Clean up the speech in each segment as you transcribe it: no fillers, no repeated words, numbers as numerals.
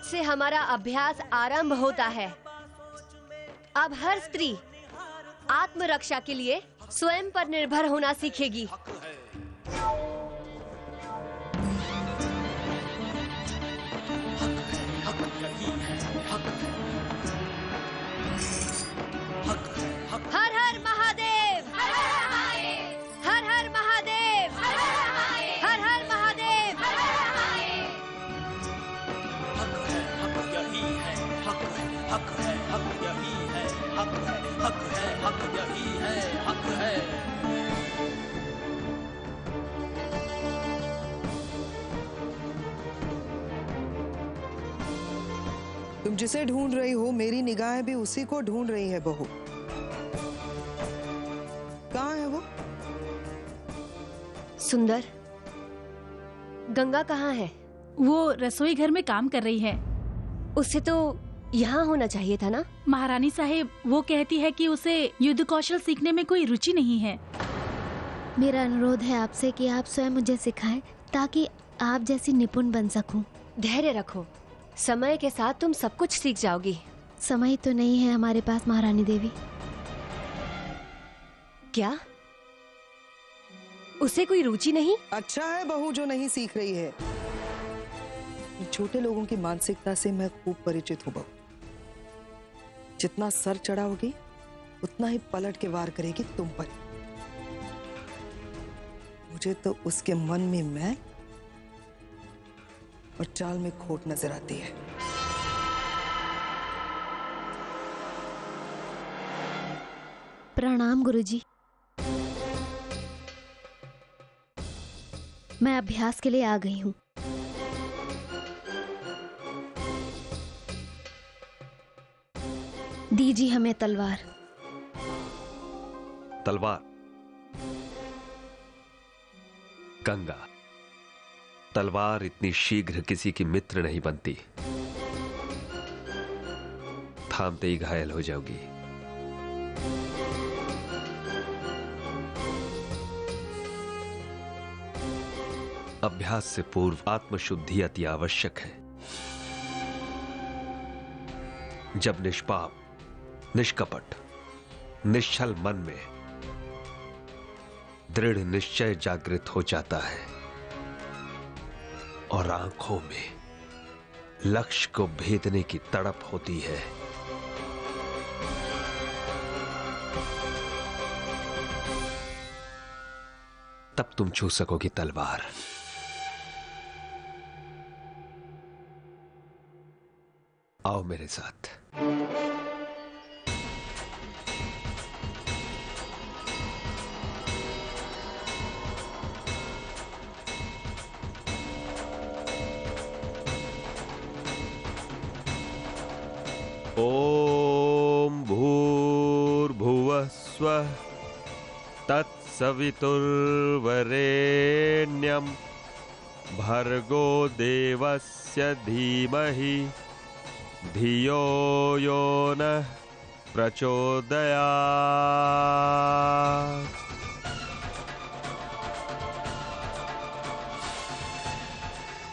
आज से हमारा अभ्यास आरंभ होता है। अब हर स्त्री आत्मरक्षा के लिए स्वयं पर निर्भर होना सीखेगी। हर हर महादेव, हर हर महादेव, हर हर महादेव। हक है, हक यही है, हक है, हक है, हक यही है, हक है, हक है, हक यही है, हक है। तुम जिसे ढूंढ रही हो, मेरी निगाहें भी उसी को ढूंढ रही है बहू। कहाँ है वो? सुंदर, गंगा कहाँ है? वो रसोई घर में काम कर रही है। उसे तो यहाँ होना चाहिए था ना? महारानी साहिब, वो कहती है कि उसे युद्ध कौशल सीखने में कोई रुचि नहीं है। मेरा अनुरोध है आपसे कि आप स्वयं मुझे सिखाएं ताकि आप जैसी निपुण बन सकूं। धैर्य रखो, समय के साथ तुम सब कुछ सीख जाओगी। समय तो नहीं है हमारे पास महारानी देवी। क्या? उसे कोई रुचि नहीं? अच्छा है बहू जो नहीं सीख रही है। छोटे लोगों की मानसिकता से मैं खूब परिचित हूँ बहू। जितना सर चढ़ाओगी उतना ही पलट के वार करेगी तुम पर। मुझे तो उसके मन में मैं और चाल में खोट नजर आती है। प्रणाम गुरुजी। मैं अभ्यास के लिए आ गई हूँ। दीजिए हमें तलवार। तलवार? गंगा, तलवार इतनी शीघ्र किसी की मित्र नहीं बनती। थामते ही घायल हो जाओगी। अभ्यास से पूर्व आत्मशुद्धि अति आवश्यक है। जब निष्पाप, निष्कपट, निश्चल मन में दृढ़ निश्चय जागृत हो जाता है और आंखों में लक्ष्य को भेदने की तड़प होती है, तब तुम छू सकोगी तलवार। आओ मेरे साथ। ओम भूर्भुवः स्वः तत्सवितुर्वरेण्यं भर्गो देवस्य धीमहि धियो यो नः प्रचोदयात्।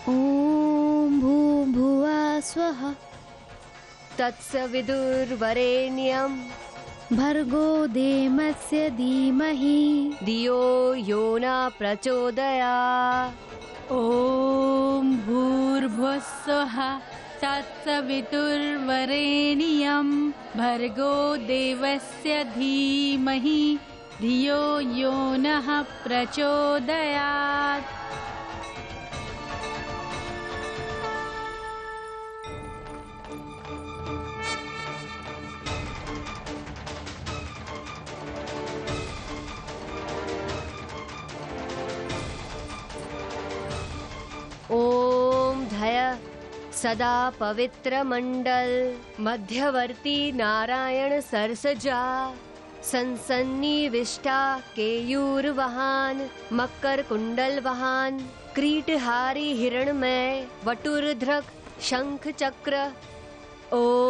ओम भूर्भुवः स्वः तत्सविदुर्वरेण्यं भर्गो देवस्य धीमहि धियो यो न प्रचोदयात्। ओम भूर्भुवः स्वः तत्सवितुर्वरेण्यं भर्गो देवस्य धीमहि धियो यो नः प्रचोदयात्। ओम धय सदा पवित्र मंडल मध्यवर्ती नारायण सरसजा सनसन्निविष्टा केयूरवहान मकर कुंडल वहान क्रीटहारी हिरणमय वटुरध्रक शंख चक्र। ओम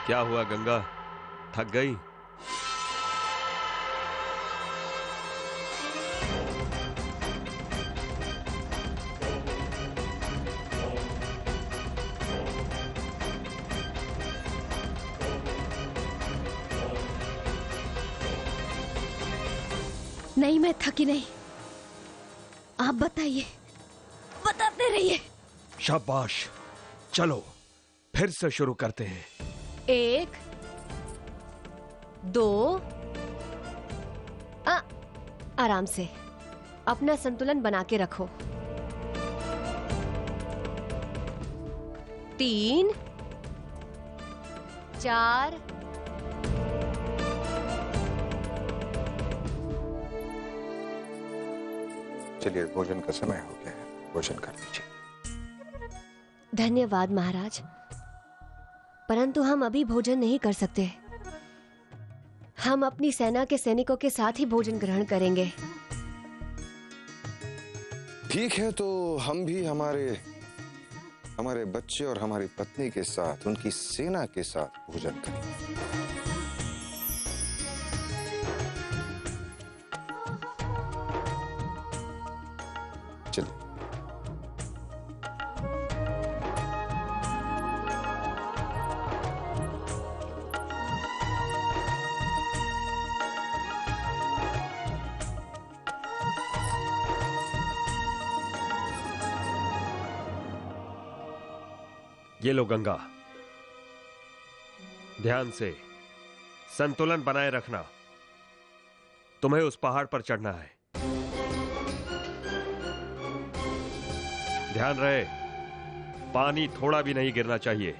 क्या हुआ गंगा, थक गई? नहीं, मैं थकी नहीं। आप बताइए, बताते रहिए। शाबाश, चलो फिर से शुरू करते हैं। 1 2 आराम से अपना संतुलन बना के रखो। 3 4 चलिए, भोजन का समय हो गया है, भोजन कर लीजिए। धन्यवाद महाराज, परंतु हम अभी भोजन नहीं कर सकते। हम अपनी सेना के सैनिकों के साथ ही भोजन ग्रहण करेंगे। ठीक है, तो हम भी हमारे बच्चे और हमारी पत्नी के साथ, उनकी सेना के साथ भोजन करेंगे। चलिए। ये लो गंगा, ध्यान से संतुलन बनाए रखना। तुम्हें उस पहाड़ पर चढ़ना है। ध्यान रहे, पानी थोड़ा भी नहीं गिरना चाहिए।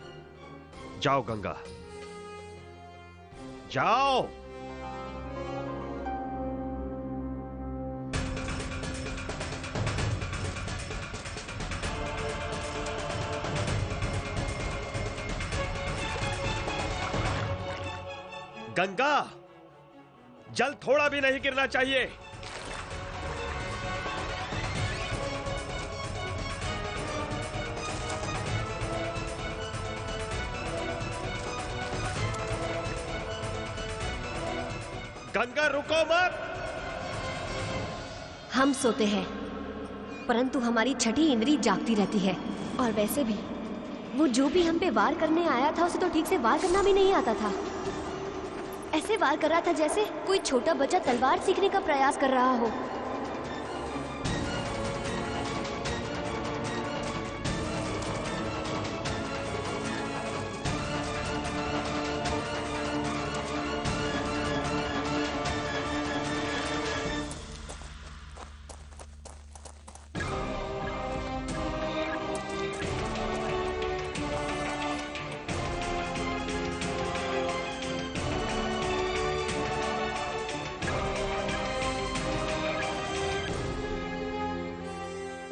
जाओ गंगा, जाओ। गंगा, जल थोड़ा भी नहीं गिरना चाहिए। गंगा रुको मत। हम सोते हैं, परंतु हमारी छठी इंद्री जागती रहती है। और वैसे भी वो जो भी हम पे वार करने आया था, उसे तो ठीक से वार करना भी नहीं आता था। ऐसे वार कर रहा था जैसे कोई छोटा बच्चा तलवार सीखने का प्रयास कर रहा हो।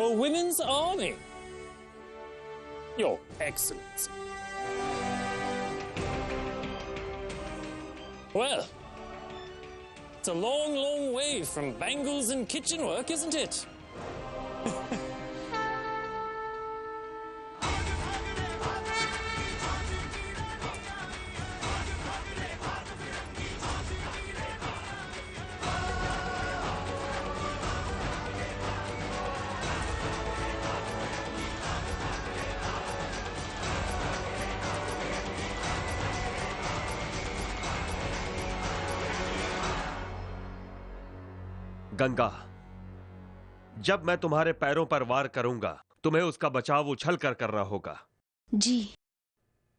A women's army. Your Excellency. Well, it's a long, long way from bangles and kitchen work, isn't it? Ganga, जब मैं तुम्हारे पैरों पर वार करूंगा, तुम्हें उसका बचाव उछल कर करना होगा। जी।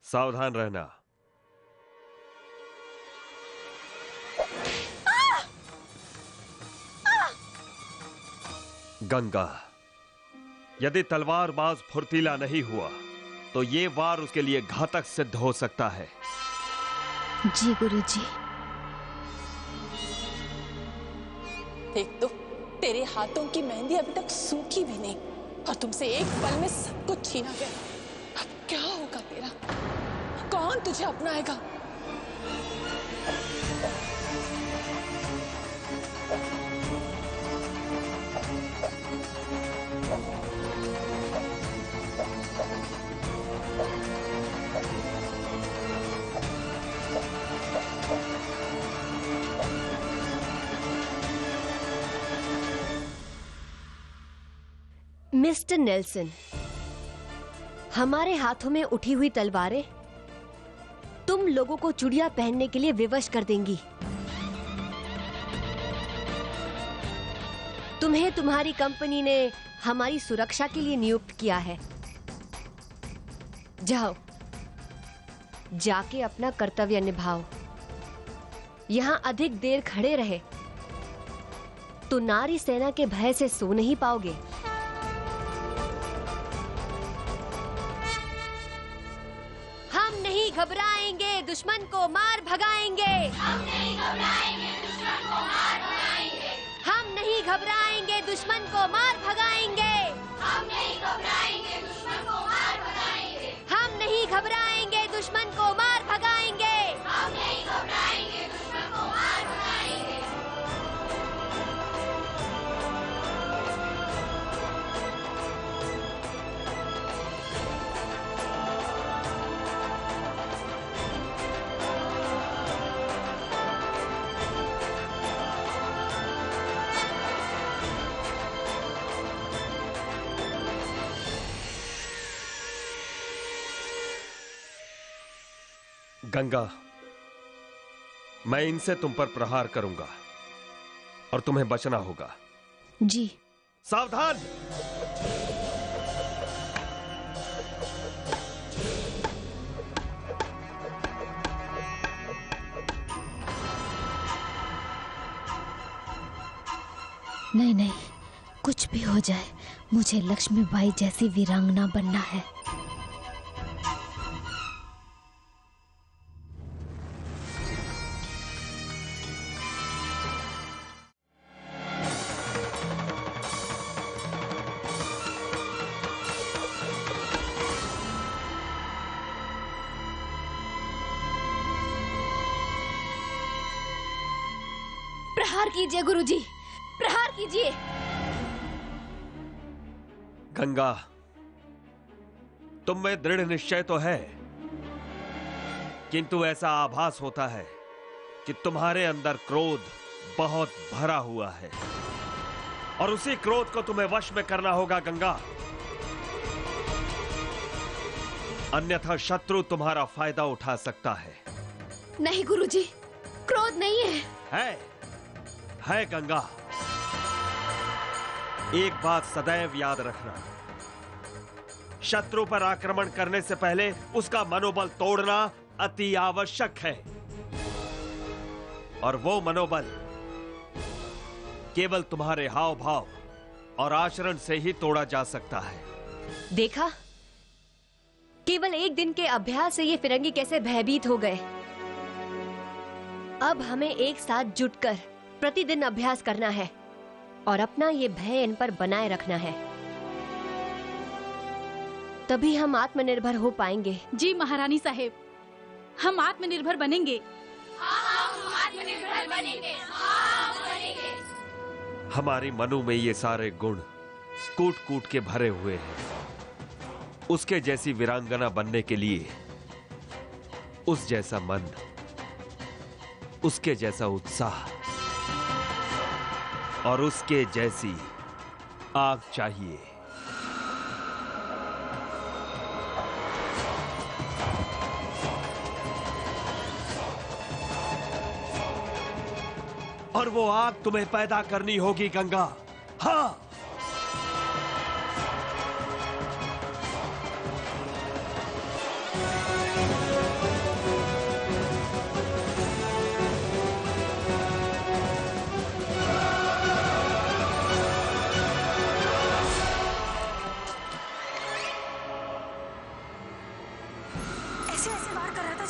सावधान रहना। गंगा, यदि तलवारबाज फुर्तीला नहीं हुआ तो ये वार उसके लिए घातक सिद्ध हो सकता है। जी गुरुजी। देख तो, तेरे हाथों की मेहंदी अभी तक सूखी भी नहीं और तुमसे एक पल में सब कुछ छीना गया। अब क्या होगा तेरा? कौन तुझे अपनाएगा? मिस्टर नेल्सन, हमारे हाथों में उठी हुई तलवारें तुम लोगों को चूड़ियां पहनने के लिए विवश कर देंगी। तुम्हें तुम्हारी कंपनी ने हमारी सुरक्षा के लिए नियुक्त किया है। जाओ, जाके अपना कर्तव्य निभाओ। यहां अधिक देर खड़े रहे तो नारी सेना के भय से सो नहीं पाओगे। हम नहीं घबराएंगे, दुश्मन को मार भगाएंगे। हम नहीं घबराएंगे, दुश्मन को मार भगाएंगे। हम नहीं घबराएंगे, दुश्मन को मार भगाएंगे। हम नहीं घबराएंगे, दुश्मन को मार भगाएंगे। हम नहीं घबराएंगे, दुश्मन को मार भगाएंगे। हम नहीं घबराएंगे, दुश्मन को मार भगाएंगे। गंगा, मैं इनसे तुम पर प्रहार करूंगा और तुम्हें बचना होगा। जी। सावधान! नहीं नहीं, कुछ भी हो जाए, मुझे लक्ष्मीबाई जैसी वीरांगना बनना है। प्रहार कीजिए गुरुजी, प्रहार कीजिए। गंगा, तुम में दृढ़ निश्चय तो है, किंतु ऐसा आभास होता है कि तुम्हारे अंदर क्रोध बहुत भरा हुआ है और उसी क्रोध को तुम्हें वश में करना होगा गंगा, अन्यथा शत्रु तुम्हारा फायदा उठा सकता है। नहीं गुरुजी, क्रोध नहीं है। है गंगा। एक बात सदैव याद रखना, शत्रु पर आक्रमण करने से पहले उसका मनोबल तोड़ना अति आवश्यक है, और वो मनोबल केवल तुम्हारे हाव भाव और आचरण से ही तोड़ा जा सकता है। देखा, केवल एक दिन के अभ्यास से ये फिरंगी कैसे भयभीत हो गए। अब हमें एक साथ जुटकर प्रतिदिन अभ्यास करना है और अपना ये भय इन पर बनाए रखना है, तभी हम आत्मनिर्भर हो पाएंगे। जी महारानी साहेब, हम आत्मनिर्भर बनेंगे। हम आत्मनिर्भर बनेंगे। हमारी मनु में ये सारे गुण कूट कूट के भरे हुए हैं। उसके जैसी वीरांगना बनने के लिए उस जैसा मन, उसके जैसा उत्साह और उसके जैसी आग चाहिए। और वो आग तुम्हें पैदा करनी होगी गंगा। हाँ,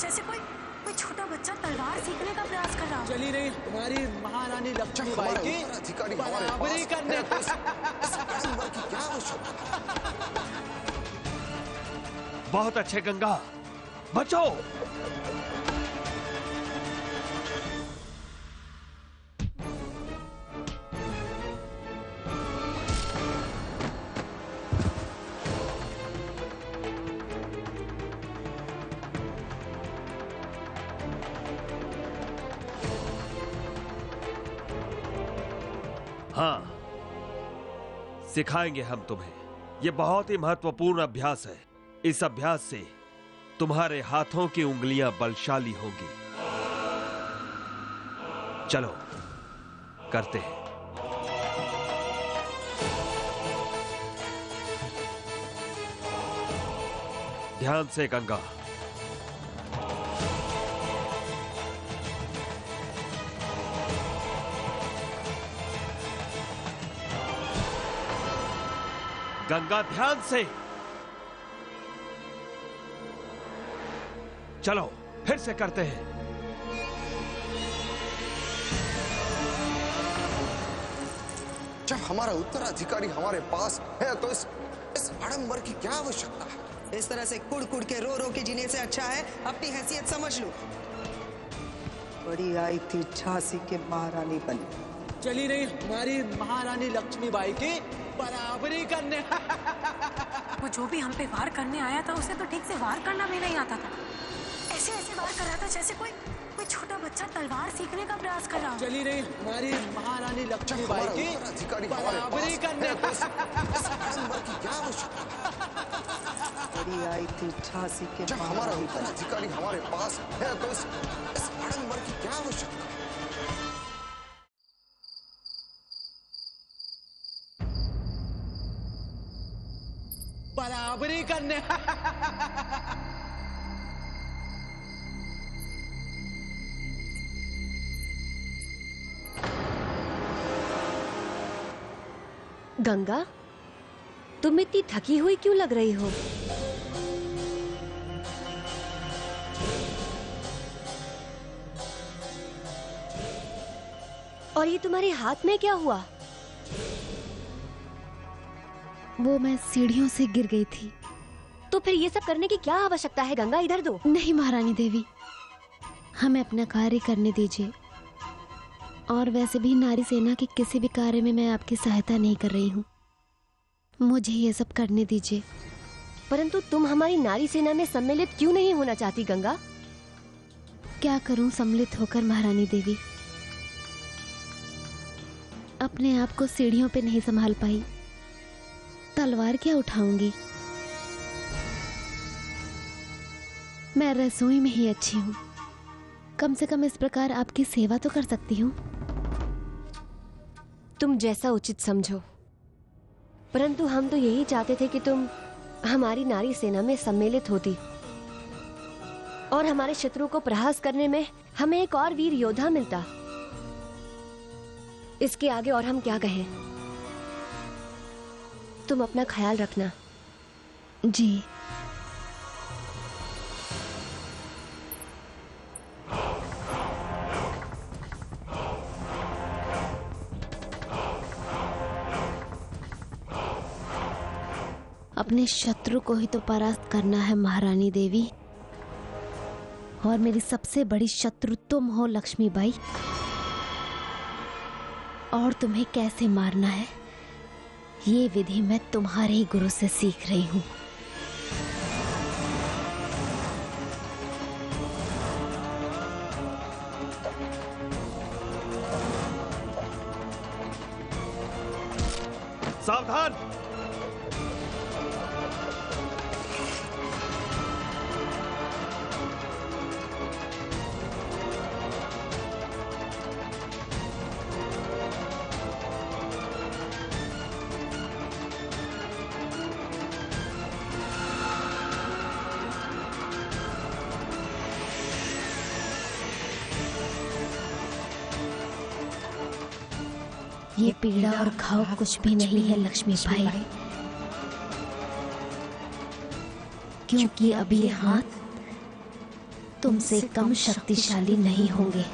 जैसे कोई छोटा बच्चा तलवार सीखने का प्रयास कर रहा हो। चली रही तुम्हारी महारानी लक्ष्मीबाई की बराबरी करने की क्या आवश्यकता। बहुत अच्छे गंगा, बचो। हाँ, सिखाएंगे हम तुम्हें ये बहुत ही महत्वपूर्ण अभ्यास है। इस अभ्यास से तुम्हारे हाथों की उंगलियां बलशाली होंगी। चलो करते हैं। ध्यान से गंगा। गंगा ध्यान से। चलो फिर से करते हैं। जब हमारा उत्तराधिकारी हमारे पास है तो इस आडंबर की क्या आवश्यकता है? इस तरह से कुड़ कुड़ के रो रो के जीने से अच्छा है अपनी हैसियत समझ लो। बड़ी आई थी झांसी के महारानी बनी, चली रही हमारी महारानी लक्ष्मीबाई की बराबरी करने। वो जो भी हम पे वार करने आया था उसे तो ठीक से वार करना भी नहीं आता था। ऐसे ऐसे वार कर रहा था जैसे कोई छोटा बच्चा तलवार सीखने का प्रयास कर रहा हो। चली रही हमारी महारानी लक्ष्मीबाई की बराबरी करने। क्या आवश्यकता? बड़ी आई थी झांसी के जब हमारा उत्तराधिकारी हमारे पास है तो इस आडंबर की क्या आवश्यकता? बराबरी करने। गंगा, तुम इतनी थकी हुई क्यों लग रही हो? और ये तुम्हारे हाथ में क्या हुआ? वो मैं सीढ़ियों से गिर गई थी। तो फिर ये सब करने की क्या आवश्यकता है गंगा? इधर दो। नहीं महारानी देवी, हमें अपना कार्य करने दीजिए। और वैसे भी नारी सेना के किसी भी कार्य में मैं आपकी सहायता नहीं कर रही हूँ। मुझे ये सब करने दीजिए। परंतु तुम हमारी नारी सेना में सम्मिलित क्यों नहीं होना चाहती गंगा? क्या करूं सम्मिलित होकर महारानी देवी? अपने आप को सीढ़ियों पे नहीं संभाल पाई, तलवार क्या उठाऊंगी? मैं रसोई में ही अच्छी हूँ, कम से कम इस प्रकार आपकी सेवा तो कर सकती हूँ। तुम जैसा उचित समझो, परंतु हम तो यही चाहते थे कि तुम हमारी नारी सेना में सम्मिलित होती और हमारे शत्रु को प्रहास करने में हमें एक और वीर योद्धा मिलता। इसके आगे और हम क्या कहें? तुम अपना ख्याल रखना। जी। अपने शत्रु को ही तो परास्त करना है महारानी देवी, और मेरी सबसे बड़ी शत्रु तुम हो लक्ष्मीबाई। और तुम्हें कैसे मारना है ये विधि मैं तुम्हारे ही गुरु से सीख रही हूँ। सावधान! ये पीड़ा और घाव कुछ भी नहीं है लक्ष्मीबाई, क्योंकि अभी ये हाथ तुमसे कम शक्तिशाली नहीं होंगे।